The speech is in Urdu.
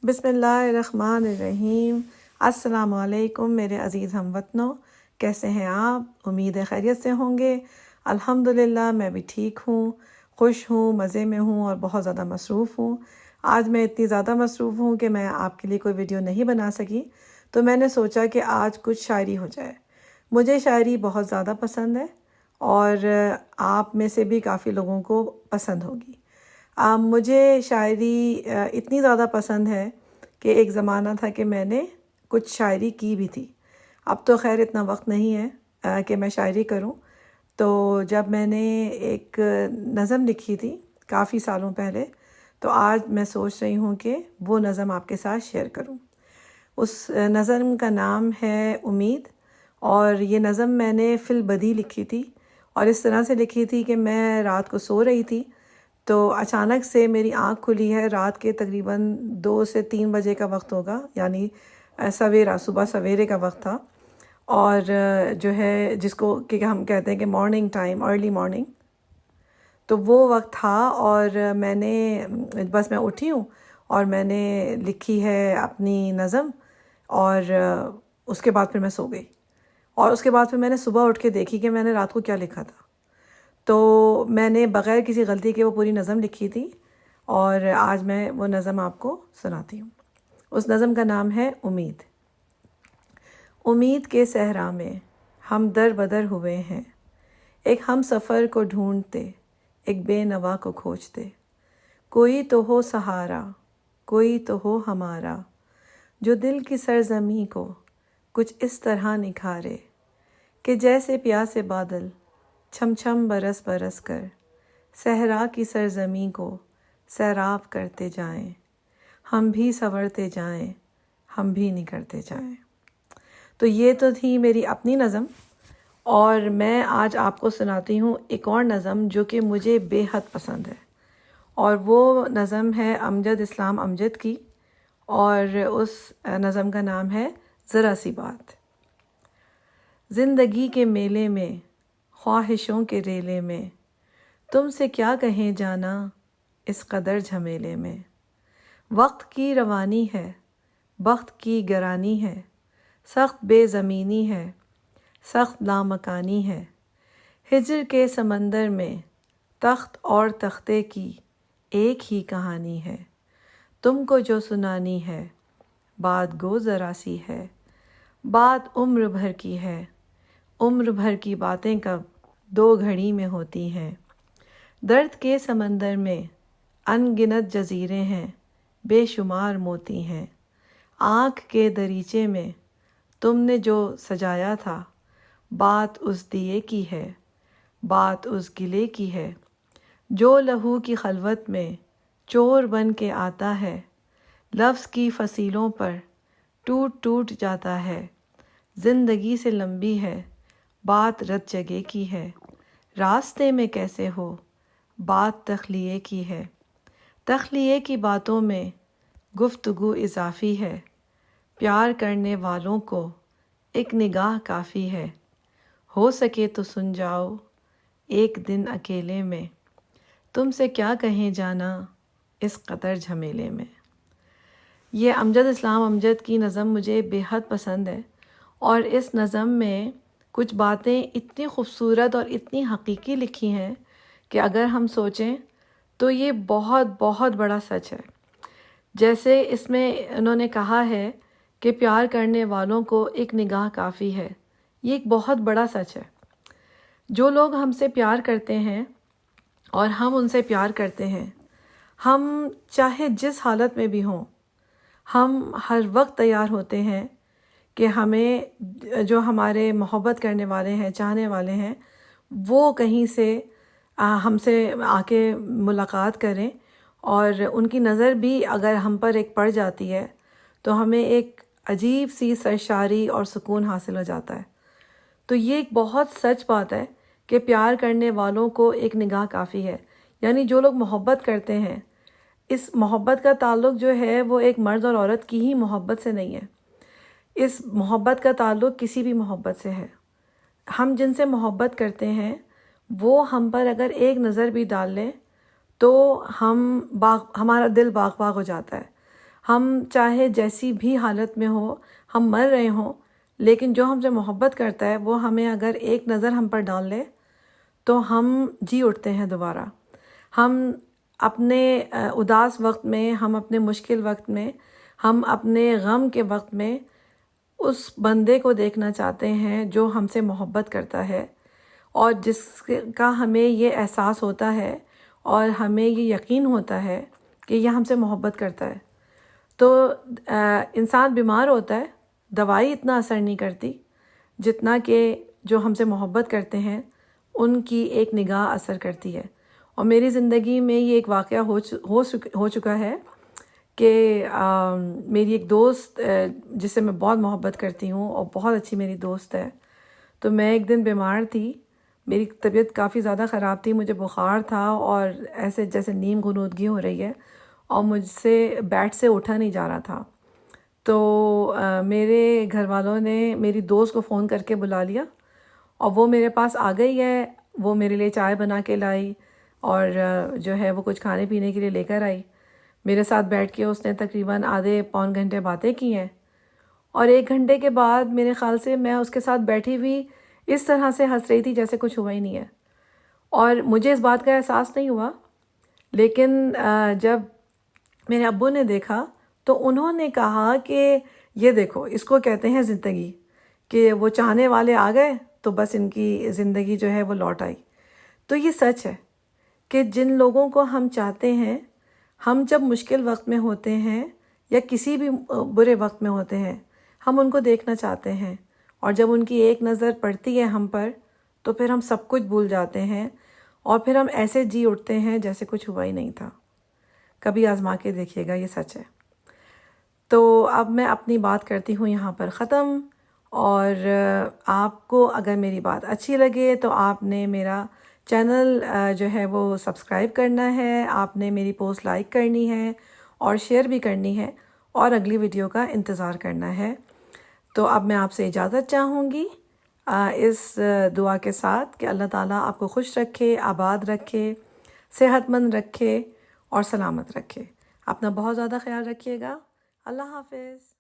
بسم اللہ الرحمن الرحیم۔ السلام علیکم میرے عزیز ہم وطنوں، کیسے ہیں آپ؟ امید ہے خیریت سے ہوں گے۔ الحمدللہ میں بھی ٹھیک ہوں، خوش ہوں، مزے میں ہوں اور بہت زیادہ مصروف ہوں۔ آج میں اتنی زیادہ مصروف ہوں کہ میں آپ کے لیے کوئی ویڈیو نہیں بنا سکی، تو میں نے سوچا کہ آج کچھ شاعری ہو جائے۔ مجھے شاعری بہت زیادہ پسند ہے اور آپ میں سے بھی کافی لوگوں کو پسند ہوگی۔ مجھے شاعری اتنی زیادہ پسند ہے کہ ایک زمانہ تھا کہ میں نے کچھ شاعری کی بھی تھی۔ اب تو خیر اتنا وقت نہیں ہے کہ میں شاعری کروں، تو جب میں نے ایک نظم لکھی تھی کافی سالوں پہلے، تو آج میں سوچ رہی ہوں کہ وہ نظم آپ کے ساتھ شیئر کروں۔ اس نظم کا نام ہے امید، اور یہ نظم میں نے فی البدیہہ لکھی تھی، اور اس طرح سے لکھی تھی کہ میں رات کو سو رہی تھی تو اچانک سے میری آنکھ کھلی ہے۔ رات کے تقریباً 2 سے 3 بجے کا وقت ہوگا، یعنی سویرا، صبح سویرے کا وقت تھا، اور جو ہے جس کو کہ ہم کہتے ہیں کہ مارننگ ٹائم، ارلی مارننگ، تو وہ وقت تھا۔ اور میں نے بس میں اٹھی ہوں اور میں نے لکھی ہے اپنی نظم، اور اس کے بعد پھر میں سو گئی، اور اس کے بعد پھر میں نے صبح اٹھ کے دیکھی کہ میں نے رات کو کیا لکھا تھا۔ تو میں نے بغیر کسی غلطی کے وہ پوری نظم لکھی تھی، اور آج میں وہ نظم آپ کو سناتی ہوں۔ اس نظم کا نام ہے امید۔ امید کے صحرا میں ہم در بدر ہوئے ہیں، ایک ہم سفر کو ڈھونڈتے، ایک بے نوا کو کھوجتے۔ کوئی تو ہو سہارا، کوئی تو ہو ہمارا، جو دل کی سرزمین کو کچھ اس طرح نکھارے کہ جیسے پیاسے بادل چھم چھم برس برس کر صحرا کی سرزمین کو سیراب کرتے جائیں، ہم بھی سنورتے جائیں، ہم بھی نکھرتے جائیں۔ تو یہ تو تھی میری اپنی نظم، اور میں آج آپ کو سناتی ہوں ایک اور نظم جو کہ مجھے بے حد پسند ہے، اور وہ نظم ہے امجد اسلام امجد کی، اور اس نظم کا نام ہے ذرا سی بات۔ زندگی کے میلے میں، خواہشوں کے ریلے میں، تم سے کیا کہیں جانا اس قدر جھمیلے میں۔ وقت کی روانی ہے، بخت کی گرانی ہے، سخت بے زمینی ہے، سخت لامکانی ہے۔ ہجر کے سمندر میں تخت اور تختے کی ایک ہی کہانی ہے۔ تم کو جو سنانی ہے بات گو ذرا سی ہے، بات عمر بھر کی ہے، عمر بھر کی باتیں کب 2 گھڑی میں ہوتی ہیں۔ درد کے سمندر میں ان گنت جزیرے ہیں، بے شمار موتی ہیں۔ آنکھ کے دریچے میں تم نے جو سجایا تھا، بات اس دیے کی ہے، بات اس گلے کی ہے۔ جو لہو کی خلوت میں چور بن کے آتا ہے، لفظ کی فصیلوں پر ٹوٹ ٹوٹ جاتا ہے۔ زندگی سے لمبی ہے، بات رت جگہ کی ہے، راستے میں کیسے ہو، بات تخلیے کی ہے۔ تخلیے کی باتوں میں گفتگو اضافی ہے، پیار کرنے والوں کو ایک نگاہ کافی ہے۔ ہو سکے تو سن جاؤ ایک دن اکیلے میں، تم سے کیا کہیں جانا اس قدر جھمیلے میں۔ یہ امجد اسلام امجد کی نظم مجھے بے حد پسند ہے، اور اس نظم میں کچھ باتیں اتنی خوبصورت اور اتنی حقیقی لکھی ہیں کہ اگر ہم سوچیں تو یہ بہت بہت بڑا سچ ہے۔ جیسے اس میں انہوں نے کہا ہے کہ پیار کرنے والوں کو ایک نگاہ کافی ہے، یہ ایک بہت بڑا سچ ہے۔ جو لوگ ہم سے پیار کرتے ہیں اور ہم ان سے پیار کرتے ہیں، ہم چاہے جس حالت میں بھی ہوں، ہم ہر وقت تیار ہوتے ہیں کہ ہمیں جو ہمارے محبت کرنے والے ہیں، چاہنے والے ہیں، وہ کہیں سے ہم سے آ کے ملاقات کریں، اور ان کی نظر بھی اگر ہم پر ایک پڑ جاتی ہے تو ہمیں ایک عجیب سی سرشاری اور سکون حاصل ہو جاتا ہے۔ تو یہ ایک بہت سچ بات ہے کہ پیار کرنے والوں کو ایک نگاہ کافی ہے، یعنی جو لوگ محبت کرتے ہیں، اس محبت کا تعلق جو ہے وہ ایک مرد اور عورت کی ہی محبت سے نہیں ہے، اس محبت کا تعلق کسی بھی محبت سے ہے۔ ہم جن سے محبت کرتے ہیں وہ ہم پر اگر ایک نظر بھی ڈال لیں تو ہمارا دل باغ باغ ہو جاتا ہے۔ ہم چاہے جیسی بھی حالت میں ہو، ہم مر رہے ہوں، لیکن جو ہم سے محبت کرتا ہے وہ ہمیں اگر ایک نظر ہم پر ڈال لے تو ہم جی اٹھتے ہیں دوبارہ. ہم اپنے اداس وقت میں، ہم اپنے مشکل وقت میں، ہم اپنے غم کے وقت میں اس بندے کو دیکھنا چاہتے ہیں جو ہم سے محبت کرتا ہے، اور جس کا ہمیں یہ احساس ہوتا ہے اور ہمیں یہ یقین ہوتا ہے کہ یہ ہم سے محبت کرتا ہے. تو انسان بیمار ہوتا ہے، دوائی اتنا اثر نہیں کرتی جتنا کہ جو ہم سے محبت کرتے ہیں ان کی ایک نگاہ اثر کرتی ہے. اور میری زندگی میں یہ ایک واقعہ ہو چکا ہے کہ میری ایک دوست جس سے میں بہت محبت کرتی ہوں اور بہت اچھی میری دوست ہے، تو میں ایک دن بیمار تھی، میری طبیعت کافی زیادہ خراب تھی، مجھے بخار تھا اور ایسے جیسے نیم غنودگی ہو رہی ہے اور مجھ سے بیڈ سے اٹھا نہیں جا رہا تھا. تو میرے گھر والوں نے میری دوست کو فون کر کے بلا لیا اور وہ میرے پاس آ گئی ہے. وہ میرے لیے چائے بنا کے لائی اور جو ہے وہ کچھ کھانے پینے کے لیے لے کر آئی. میرے ساتھ بیٹھ کے اس نے تقریباً آدھے پون گھنٹے باتیں کی ہیں، اور 1 گھنٹے کے بعد میرے خیال سے میں اس کے ساتھ بیٹھی ہوئی اس طرح سے ہنس رہی تھی جیسے کچھ ہوا ہی نہیں ہے. اور مجھے اس بات کا احساس نہیں ہوا، لیکن جب میرے ابو نے دیکھا تو انہوں نے کہا کہ یہ دیکھو، اس کو کہتے ہیں زندگی، کہ وہ چاہنے والے آ گئے تو بس ان کی زندگی جو ہے وہ لوٹ آئی. تو یہ سچ ہے کہ جن لوگوں کو ہم چاہتے ہیں، ہم جب مشکل وقت میں ہوتے ہیں یا کسی بھی برے وقت میں ہوتے ہیں، ہم ان کو دیکھنا چاہتے ہیں، اور جب ان کی ایک نظر پڑتی ہے ہم پر تو پھر ہم سب کچھ بھول جاتے ہیں اور پھر ہم ایسے جی اٹھتے ہیں جیسے کچھ ہوا ہی نہیں تھا. کبھی آزما کے دیکھیے گا، یہ سچ ہے. تو اب میں اپنی بات کرتی ہوں یہاں پر ختم، اور آپ کو اگر میری بات اچھی لگے تو آپ نے میرا چینل جو ہے وہ سبسکرائب کرنا ہے، آپ نے میری پوسٹ لائک کرنی ہے اور شیئر بھی کرنی ہے، اور اگلی ویڈیو کا انتظار کرنا ہے. تو اب میں آپ سے اجازت چاہوں گی اس دعا کے ساتھ کہ اللہ تعالیٰ آپ کو خوش رکھے، آباد رکھے، صحت مند رکھے اور سلامت رکھے. اپنا بہت زیادہ خیال رکھیے گا. اللہ حافظ.